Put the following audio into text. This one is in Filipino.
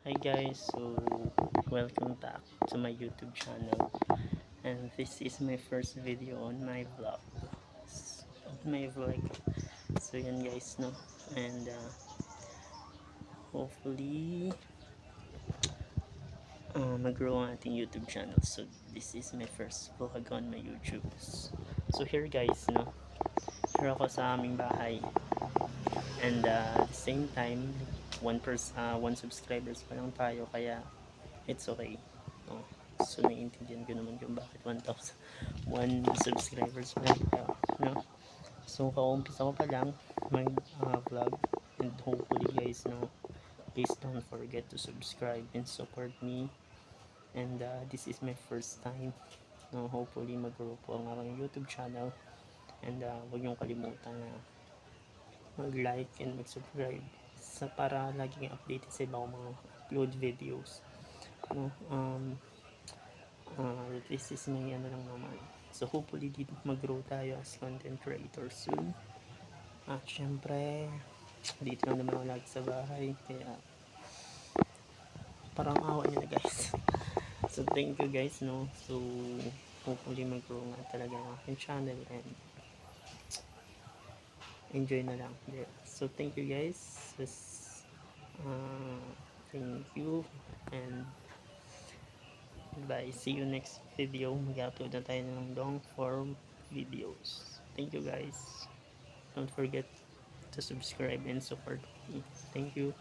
Hi guys, so welcome back to my YouTube channel, and this is my first video on my vlog. So yan guys, no, and hopefully mag-grow ang ating YouTube channel. So this is my first vlog on my YouTube. So here guys, no, here ako sa aming bahay, and at the same time, one subscribers pa lang tayo, kaya it's okay. Oh, so naiintindihan ko naman kung bakit 1,001 subscribers pa lang tayo, no? So kaumpisa ko pa lang mag vlog, and hopefully guys, no, please don't forget to subscribe and support me. And this is my first time, no, hopefully mag-grow po ang aking YouTube channel. And huwag niyong kalimutan na mag-like and mag-subscribe para laging updated sa ibang mga upload videos, no. This is may ano lang naman. So hopefully dito mag-grow tayo as content creator soon. At syempre, dito lang naman ako lagi sa bahay, kaya parang awa nyo na guys. So thank you guys, no. So hopefully mag-grow nga talaga ang aking channel, and enjoy na lang. Yeah. So thank you guys. Uh, Thank you, and bye. See you next video. Mag-upload na tayo ng long form videos. Thank you guys. Don't forget to subscribe and support me. Thank you.